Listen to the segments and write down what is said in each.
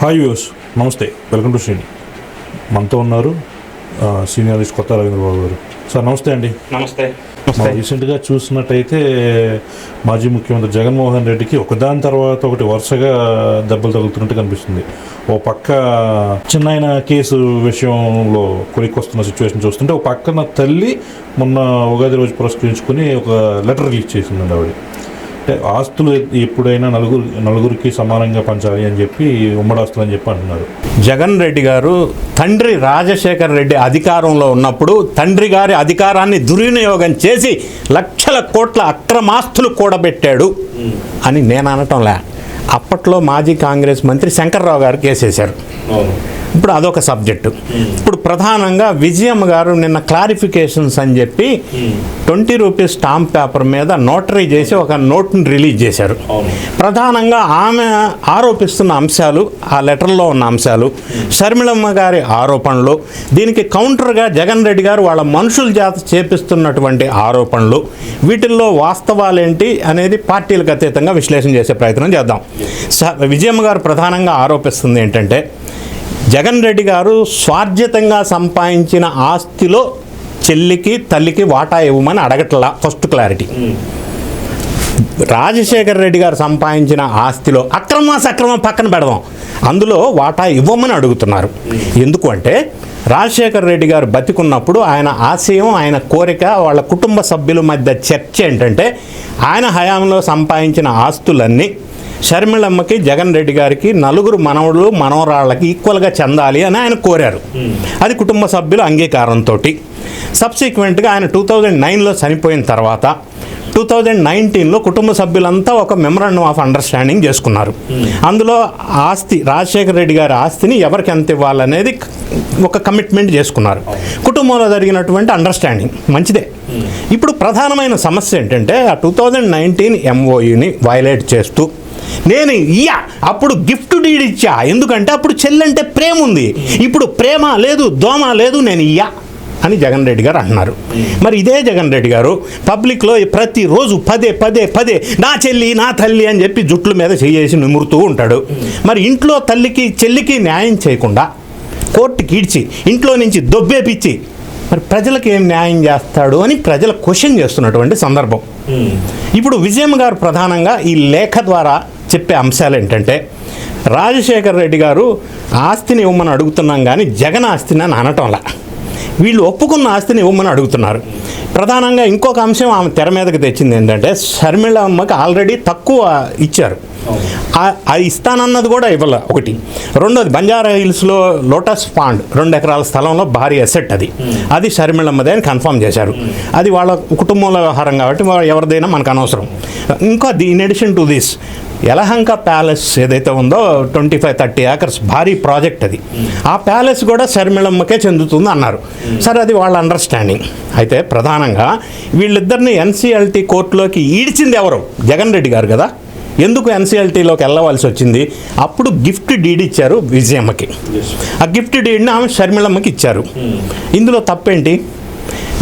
Hi views, నమస్తే, welcome to Srini. మనతో ఉన్నారు సీనియరిస్ట్ కొత్త రవీంద్రబాబు గారు. సార్ నమస్తే అండి. నమస్తే. రీసెంట్గా చూసినట్టయితే మాజీ ముఖ్యమంత్రి జగన్మోహన్ రెడ్డికి ఒకదాని తర్వాత ఒకటి వరుసగా దెబ్బలు తగులుతున్నట్టు కనిపిస్తుంది. ఓ పక్క చిన్నాయన కేసు విషయంలో కొలిక్కొస్తున్న సిచ్యువేషన్ చూస్తుంటే, ఓ పక్కన తల్లి మొన్న ఉగాది రోజు పురస్కరించుకుని ఒక లెటర్ రిలీజ్ చేసిందండి. ఆవిడ అంటే ఆస్తులు ఎప్పుడైనా నలుగురికి సమానంగా పంచాలి అని చెప్పి ఉమ్మడి ఆస్తులు అని చెప్పి అంటున్నారు. జగన్ రెడ్డి గారు తండ్రి రాజశేఖర్ రెడ్డి అధికారంలో ఉన్నప్పుడు తండ్రి గారి అధికారాన్ని దుర్వినియోగం చేసి లక్షల కోట్ల అక్రమాస్తులు కూడబెట్టాడు అని నేను అనటంలే. అప్పట్లో మాజీ కాంగ్రెస్ మంత్రి శంకర్రావు గారు కేసేశారు. ఇప్పుడు అదొక సబ్జెక్టు. ఇప్పుడు ప్రధానంగా విజయమ్మ గారు నిన్న క్లారిఫికేషన్స్ అని చెప్పి 20 రూపీస్ స్టాంప్ పేపర్ మీద నోటరీ చేసి ఒక నోట్ని రిలీజ్ చేశారు. ప్రధానంగా ఆమె ఆరోపిస్తున్న అంశాలు, ఆ లెటర్లో ఉన్న అంశాలు, షర్మిలమ్మ గారి ఆరోపణలు, దీనికి కౌంటర్గా జగన్ రెడ్డి గారు వాళ్ళ మనుషుల చేత చేపిస్తున్నటువంటి ఆరోపణలు, వీటిల్లో వాస్తవాలేంటి అనేది పార్టీలకు అతీతంగా విశ్లేషణ చేసే ప్రయత్నం చేద్దాం. విజయమ్మ గారు ప్రధానంగా ఆరోపిస్తుంది ఏంటంటే, జగన్ రెడ్డి గారు స్వార్జితంగా సంపాదించిన ఆస్తిలో చెల్లికి తల్లికి వాటా ఇవ్వమని అడగట్లా. First clarity. రాజశేఖర్ రెడ్డి గారు సంపాదించిన ఆస్తిలో సక్రమం పక్కన పెడదాం, అందులో వాటా ఇవ్వమని అడుగుతున్నారు. ఎందుకు అంటే, రాజశేఖర్ రెడ్డి గారు బతికున్నప్పుడు ఆయన ఆశయం, ఆయన కోరిక, వాళ్ళ కుటుంబ సభ్యుల మధ్య చర్చ ఏంటంటే, ఆయన హయాంలో సంపాదించిన ఆస్తులన్నీ షర్మిలమ్మకి, జగన్ రెడ్డి గారికి, నలుగురు మనవళ్ళు మనవరాళ్ళకి ఈక్వల్గా చెందాలి అని ఆయన కోరారు. అది కుటుంబ సభ్యుల అంగీకారంతో సబ్సిక్వెంట్గా ఆయన 2009లో చనిపోయిన తర్వాత 2019లో కుటుంబ సభ్యులంతా ఒక మెమరాండం ఆఫ్ అండర్స్టాండింగ్ చేసుకున్నారు. అందులో ఆస్తి, రాజశేఖర రెడ్డి గారి ఆస్తిని ఎవరికి ఎంత ఇవ్వాలనేది ఒక కమిట్మెంట్ చేసుకున్నారు. కుటుంబంలో జరిగినటువంటి అండర్స్టాండింగ్ మంచిదే. ఇప్పుడు ప్రధానమైన సమస్య ఏంటంటే, ఆ 2019 MOUని వైలేట్ చేస్తూ నేను అప్పుడు గిఫ్ట్ డీడ్ ఇచ్చా, ఎందుకంటే అప్పుడు చెల్లంటే ప్రేమ ఉంది, ఇప్పుడు ప్రేమ లేదు, దోమ లేదు, నేను అని జగన్ రెడ్డి గారు అంటున్నారు. మరి ఇదే జగన్ రెడ్డి గారు పబ్లిక్లో ప్రతిరోజు పదే నా చెల్లి నా తల్లి అని చెప్పి జుట్ల మీద చేసి నిమురుతూ ఉంటాడు. మరి ఇంట్లో తల్లికి చెల్లికి న్యాయం చేయకుండా కోర్టుకి ఈడ్చి ఇంట్లో నుంచి దొబ్బేపిచ్చి మరి ప్రజలకు ఏం న్యాయం చేస్తాడు అని ప్రజలు క్వశ్చన్ చేస్తున్నటువంటి సందర్భం. ఇప్పుడు విజయమ్మ గారు ప్రధానంగా ఈ లేఖ ద్వారా చెప్పే అంశాలు ఏంటంటే, రాజశేఖర్ రెడ్డి గారు ఆస్తిని ఇవ్వమని అడుగుతున్నాం కానీ జగన్ ఆస్తిని అని అనటంలా, వీళ్ళు ఒప్పుకున్న ఆస్తిని ఇవ్వమని అడుగుతున్నారు. ప్రధానంగా ఇంకొక అంశం ఆమె తెర మీదకి తెచ్చింది ఏంటంటే, షర్మిలమ్మకి ఆల్రెడీ తక్కువ ఇచ్చారు, అది ఇస్తానన్నది కూడా ఇవ్వాల ఒకటి. రెండోది, బంజారా హిల్స్లో లోటస్ పాండ్ 2 ఎకరాల స్థలంలో భారీ అసెట్, అది షర్మిలమ్మదే అని కన్ఫర్మ్ చేశారు. అది వాళ్ళ కుటుంబంలో వ్యవహారం కాబట్టి ఎవరిదైనా మనకు అనవసరం. ఇంకా in addition to this, Yelahanka palace ఏదైతే ఉందో 25-30 ఏకర్స్ భారీ ప్రాజెక్ట్, అది ఆ ప్యాలెస్ కూడా షర్మిలమ్మకే చెందుతుంది అన్నారు. సరే, అది వాళ్ళ అండర్స్టాండింగ్. అయితే ప్రధానంగా వీళ్ళిద్దరిని NCLT కోర్టులోకి ఈడ్చింది ఎవరు? జగన్ రెడ్డి గారు కదా. ఎందుకు NCLTలోకి వెళ్ళవలసి వచ్చింది? అప్పుడు గిఫ్ట్ డీడ్ ఇచ్చారు విజయమ్మకి, ఆ గిఫ్ట్ డీడ్ని ఆమె షర్మిలమ్మకి ఇచ్చారు. ఇందులో తప్పేంటి?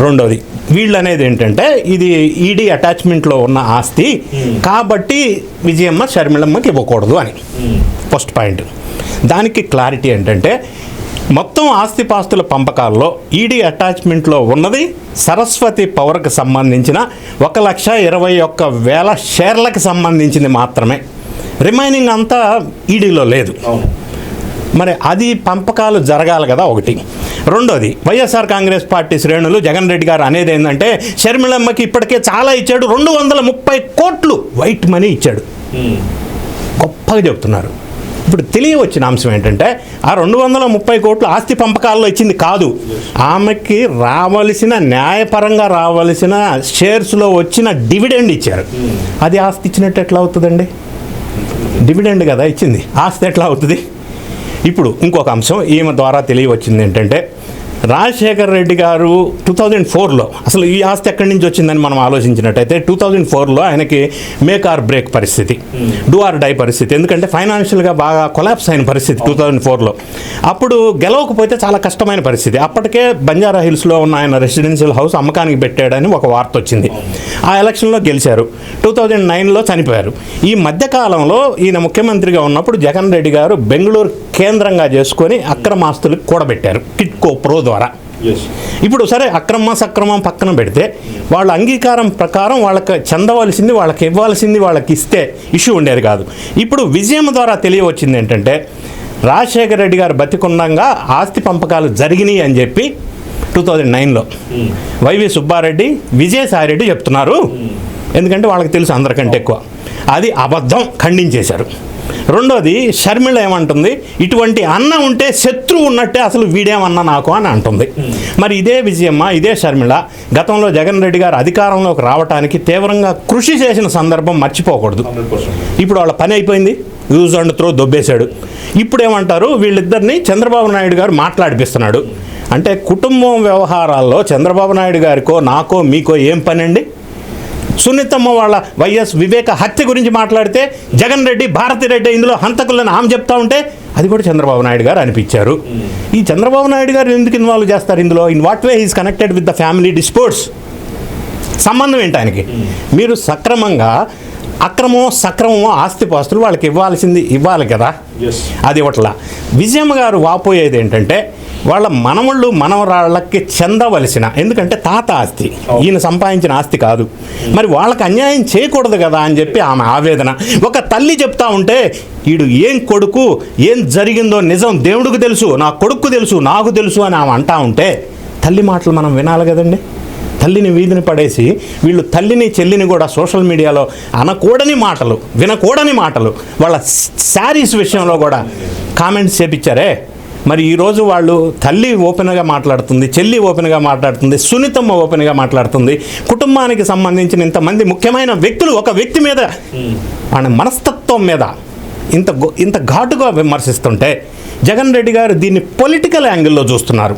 రెండోది, వీళ్ళు అనేది ఏంటంటే, ఇది ఈడీ అటాచ్మెంట్లో ఉన్న ఆస్తి కాబట్టి విజయమ్మ షర్మిలమ్మకి ఇవ్వకూడదు అని ఫస్ట్ పాయింట్. దానికి క్లారిటీ ఏంటంటే, మొత్తం ఆస్తిపాస్తుల పంపకాల్లో ఈడీ అటాచ్మెంట్లో ఉన్నది సరస్వతి పవర్కి సంబంధించిన 1,21,000 షేర్లకు సంబంధించింది మాత్రమే. రిమైనింగ్ అంతా ఈడీలో లేదు. మరి అది పంపకాలు జరగాలి కదా ఒకటి. రెండోది, వైఎస్ఆర్ కాంగ్రెస్ పార్టీ శ్రేణులు జగన్ రెడ్డి గారు అనేది ఏంటంటే, షర్మిలమ్మకి ఇప్పటికే చాలా ఇచ్చాడు, 230 కోట్లు వైట్ మనీ ఇచ్చాడు, గొప్పగా చెప్తున్నారు. ఇప్పుడు తెలియవచ్చిన అంశం ఏంటంటే, ఆ 230 కోట్లు ఆస్తి పంపకాల్లో ఇచ్చింది కాదు, ఆమెకి రావలసిన, న్యాయపరంగా రావలసిన షేర్స్లో వచ్చిన డివిడెండ్ ఇచ్చారు. అది ఆస్తి ఇచ్చినట్టు ఎట్లా అవుతుందండి? డివిడెండ్ కదా ఇచ్చింది, ఆస్తి ఎట్లా అవుతుంది? ఇప్పుడు ఇంకొక అంశం ఈమె ద్వారా తెలియవచ్చింది ఏంటంటే, రాజశేఖర్ రెడ్డి గారు 2004లో అసలు ఈ ఆస్తి ఎక్కడి నుంచి వచ్చిందని మనం ఆలోచించినట్టయితే, 2004లో ఆయనకి మేక్ ఆర్ బ్రేక్ పరిస్థితి, డూ ఆర్ డై పరిస్థితి. ఎందుకంటే ఫైనాన్షియల్గా బాగా కొలాప్స్ అయిన పరిస్థితి 2004లో. అప్పుడు గెలవకపోతే చాలా కష్టమైన పరిస్థితి. అప్పటికే బంజారా హిల్స్లో ఉన్న ఆయన రెసిడెన్షియల్ హౌస్ అమ్మకానికి పెట్టాడని ఒక వార్త వచ్చింది. ఆ ఎలక్షన్లో గెలిచారు, 2009లో చనిపోయారు. ఈ మధ్యకాలంలో ఈయన ముఖ్యమంత్రిగా ఉన్నప్పుడు జగన్ రెడ్డి గారు బెంగళూరు కేంద్రంగా చేసుకొని అక్రమాస్తులు కూడబెట్టారు టిడ్కో ప్రో ద్వారా. ఇప్పుడు సరే అక్రమ సక్రమం పక్కన పెడితే వాళ్ళ అంగీకారం ప్రకారం వాళ్ళకి చెందవలసింది వాళ్ళకి ఇవ్వాల్సింది వాళ్ళకి ఇస్తే ఇష్యూ ఉండేది కాదు. ఇప్పుడు విజయం ద్వారా తెలియవచ్చింది ఏంటంటే రాజశేఖర రెడ్డి గారు బతికుండగా ఆస్తి పంపకాలు జరిగినాయి అని చెప్పి 2009లో వైవి సుబ్బారెడ్డి, విజయసాయిరెడ్డి చెప్తున్నారు. ఎందుకంటే వాళ్ళకి తెలుసు అందరికంటే ఎక్కువ. అది అబద్ధం, ఖండించేశారు. రెండోది షర్మిల ఏమంటుంది, ఇటువంటి అన్న ఉంటే శత్రువు ఉన్నట్టే, అసలు వీడేమన్నా నాకు అని అంటుంది. మరి ఇదే విజయమ్మ, ఇదే షర్మిల గతంలో జగన్ రెడ్డి గారు అధికారంలోకి రావడానికి తీవ్రంగా కృషి చేసిన సందర్భం మర్చిపోకూడదు. ఇప్పుడు వాళ్ళ పని అయిపోయింది, యూజ్ అండ్ త్రో దొబ్బేశాడు. ఇప్పుడు ఏమంటారు, వీళ్ళిద్దరిని చంద్రబాబు నాయుడు గారు మాట్లాడిపిస్తున్నాడు. అంటే కుటుంబం వ్యవహారాల్లో చంద్రబాబు నాయుడు గారికో నాకో మీకో ఏం పని అండి? సునీతమ్మ వాళ్ళ వైఎస్ వివేక హత్య గురించి మాట్లాడితే జగన్ రెడ్డి, భారతిరెడ్డి ఇందులో హంతకులను ఆమె చెప్తా ఉంటే అది కూడా చంద్రబాబు నాయుడు గారు అనిపించారు. ఈ చంద్రబాబు నాయుడు గారు ఎందుకు ఇన్వాల్వ్ చేస్తారు ఇందులో? In what way is connected with the family disputes? సంబంధం ఏంటి ఆయనకి? మీరు సక్రమంగా అక్రమమో సక్రమమో ఆస్తిపాస్తులు వాళ్ళకి ఇవ్వాల్సింది ఇవ్వాలి కదా, అది ఇవ్వట్లా. విజయమ్మ గారు వాపోయేది ఏంటంటే వాళ్ళ మనవళ్ళు మనవరాళ్ళకి చెందవలసిన, ఎందుకంటే తాత ఆస్తి, ఈయన సంపాదించిన ఆస్తి కాదు, మరి వాళ్ళకి అన్యాయం చేయకూడదు కదా అని చెప్పి ఆమె ఆవేదన. ఒక తల్లి చెప్తా ఉంటే వీడు ఏం కొడుకు, ఏం జరిగిందో నిజం దేవుడికి తెలుసు, నా కొడుకు తెలుసు, నాకు తెలుసు అని ఆమె అంటా ఉంటే తల్లి మాటలు మనం వినాలి కదండి. తల్లిని వీధిని పడేసి వీళ్ళు తల్లిని చెల్లిని కూడా సోషల్ మీడియాలో అనకూడని మాటలు, వినకూడని మాటలు, వాళ్ళ శారీస్ విషయంలో కూడా కామెంట్స్ చేపించారే. మరి ఈరోజు వాళ్ళు తల్లి ఓపెన్గా మాట్లాడుతుంది, చెల్లి ఓపెన్గా మాట్లాడుతుంది, సునీతమ్మ ఓపెన్గా మాట్లాడుతుంది. కుటుంబానికి సంబంధించిన ఇంతమంది ముఖ్యమైన వ్యక్తులు ఒక వ్యక్తి మీద, వాళ్ళ మనస్తత్వం మీద ఇంత ఘాటుగా విమర్శిస్తుంటే జగన్ రెడ్డి గారు దీన్ని పొలిటికల్ యాంగిల్లో చూస్తున్నారు.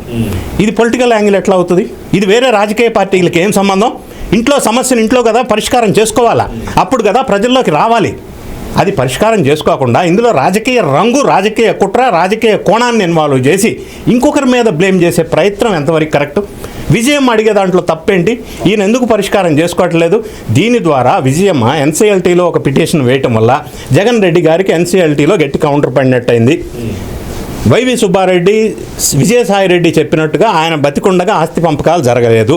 ఇది పొలిటికల్ యాంగిల్ ఎట్లా అవుతుంది? ఇది వేరే రాజకీయ పార్టీలకి ఏం సంబంధం? ఇంట్లో సమస్యను ఇంట్లో కదా పరిష్కారం చేసుకోవాలా, అప్పుడు కదా ప్రజల్లోకి రావాలి. అది పరిష్కారం చేసుకోకుండా ఇందులో రాజకీయ రంగు, రాజకీయ కుట్ర, రాజకీయ కోణాన్ని ఇన్వాల్వ్ చేసి ఇంకొకరి మీద బ్లేమ్ చేసే ప్రయత్నం ఎంతవరకు కరెక్ట్? విజయం అడిగే దాంట్లో తప్పేంటి? ఈయన ఎందుకు పరిష్కారం చేసుకోవట్లేదు? దీని ద్వారా విజయమ్మ ఎన్సీఎల్టీలో ఒక పిటిషన్ వేయటం వల్ల జగన్ రెడ్డి గారికి ఎన్సీఎల్టీలో గట్టి కౌంటర్ పడినట్టయింది. వైవి సుబ్బారెడ్డి, విజయసాయిరెడ్డి చెప్పినట్టుగా ఆయన బతికుండగా ఆస్తి పంపకాలు జరగలేదు.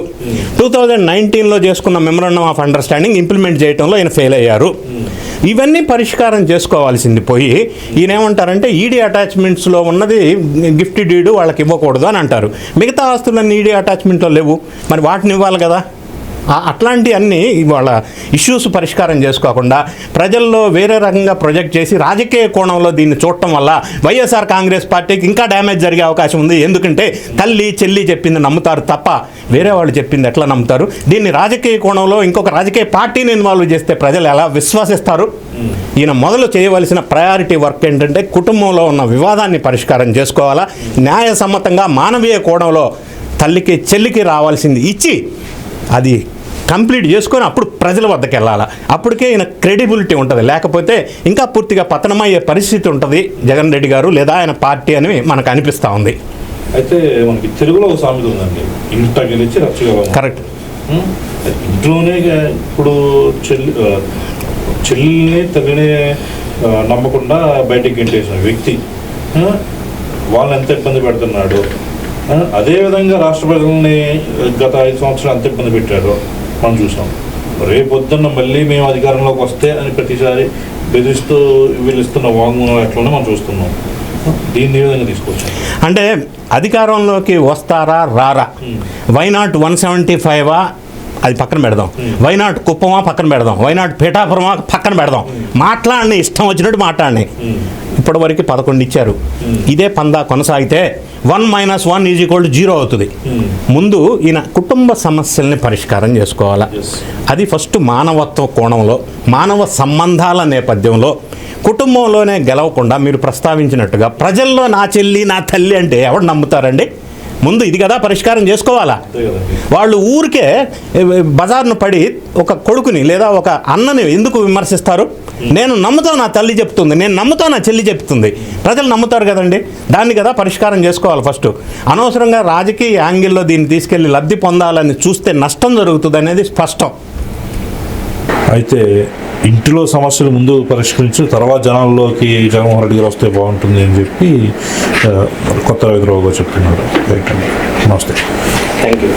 2019లో చేసుకున్న మెమరాండం ఆఫ్ అండర్స్టాండింగ్ ఇంప్లిమెంట్ చేయడంలో ఈయన ఫెయిల్ అయ్యారు. ఇవన్నీ పరిష్కారం చేసుకోవాల్సింది పోయి ఈయన ఏమంటారంటే ఈడీ అటాచ్మెంట్స్లో ఉన్నది గిఫ్ట్ డీడు వాళ్ళకి ఇవ్వకూడదు అని అంటారు. మిగతా ఆస్తులన్నీ ఈడీ అటాచ్మెంట్లో లేవు, మరి వాటిని ఇవ్వాలి కదా. అట్లాంటి అన్నీ ఇవాళ ఇష్యూస్ పరిష్కారం చేసుకోకుండా ప్రజల్లో వేరే రకంగా ప్రొజెక్ట్ చేసి రాజకీయ కోణంలో దీన్ని చూడటం వల్ల వైఎస్ఆర్ కాంగ్రెస్ పార్టీకి ఇంకా డ్యామేజ్ జరిగే అవకాశం ఉంది. ఎందుకంటే తల్లి చెల్లి చెప్పింది నమ్ముతారు తప్ప వేరే వాళ్ళు చెప్పింది ఎట్లా నమ్ముతారు? దీన్ని రాజకీయ కోణంలో ఇంకొక రాజకీయ పార్టీని ఇన్వాల్వ్ చేస్తే ప్రజలు ఎలా విశ్వసిస్తారు? ఈయన మొదలు చేయవలసిన ప్రయారిటీ వర్క్ ఏంటంటే కుటుంబంలో ఉన్న వివాదాన్ని పరిష్కారం చేసుకోవాలా, న్యాయసమ్మతంగా మానవీయ కోణంలో తల్లికి చెల్లికి రావాల్సింది ఇచ్చి అది కంప్లీట్ చేసుకొని అప్పుడు ప్రజల వద్దకు వెళ్ళాలి. అప్పటికే ఈయన క్రెడిబిలిటీ ఉంటుంది. లేకపోతే ఇంకా పూర్తిగా పతనమయ్యే పరిస్థితి ఉంటుంది జగన్ రెడ్డి గారు లేదా ఆయన పార్టీ అని మనకు అనిపిస్తూ ఉంది. అయితే మనకి తెలుగులో ఒక సామెత ఉందండి, ఇంట గెలిచి రచ్చగలం. కరెక్ట్. ఇంట్లోనే ఇప్పుడు చెల్లిని తల్లిని నమ్మకుండా బయటికి గెంటేసిన వ్యక్తి వాళ్ళని ఎంత ఇబ్బంది పెడుతున్నాడు. అదేవిధంగా రాష్ట్ర ప్రజల్ని గత 5 సంవత్సరాలు ఎంత ఇబ్బంది పెట్టారో మనం చూసాం. రేపొద్దున్న మళ్ళీ మేము అధికారంలోకి వస్తే అని ప్రతిసారి బెదిరిస్తూ వీళ్ళిస్తున్న వాంగ్మూలం ఎట్లనో మనం చూస్తున్నాం. దీన్ని ఏ విధంగా తీసుకోవచ్చు? అంటే అధికారంలోకి వస్తారా రారా, వైనాట్ 175 అది పక్కన పెడదాం, వైనాట్ కుప్పమా పక్కన పెడదాం, వైనాట్ పీఠాపురమా పక్కన పెడదాం, మాట్లాడిని ఇష్టం వచ్చినట్టు మాట్లాడిని. ఇప్పటి వరకు 11 ఇచ్చారు. ఇదే పందా కొనసాగితే 1 - 1 = 0 అవుతుంది. ముందు ఈయన కుటుంబ సమస్యల్ని పరిష్కారం చేసుకోవాలా. అది ఫస్ట్ మానవత్వ కోణంలో, మానవ సంబంధాల నేపథ్యంలో, కుటుంబంలోనే గెలవకుండా మీరు ప్రస్తావించినట్టుగా ప్రజల్లో నా చెల్లి నా తల్లి అంటే ఎవడు నమ్ముతారండి? ముందు ఇది కదా పరిష్కారం చేసుకోవాలా. వాళ్ళు ఊరికే బజార్ను పడి ఒక కొడుకుని లేదా ఒక అన్నని ఎందుకు విమర్శిస్తారు? నేను నమ్ముతా నా తల్లి చెప్తుంది, నేను నమ్ముతా నా చెల్లి చెప్తుంది, ప్రజలు నమ్ముతారు కదండి. దాన్ని కదా పరిష్కారం చేసుకోవాలి ఫస్ట్. అనవసరంగా రాజకీయ యాంగిల్లో దీన్ని తీసుకెళ్ళి లబ్ధి పొందాలని చూస్తే నష్టం జరుగుతుంది అనేది స్పష్టం. అయితే ఇంటిలో సమస్యలు ముందు పరిష్కరించి తర్వాత జనాల్లోకి జగన్మోహన్ రెడ్డి గారు వస్తే బాగుంటుంది అని చెప్పి కొత్త రవీంద్రబాబు గారు చెప్తున్నారు. రైట్ అండి, నమస్తే. Thank you.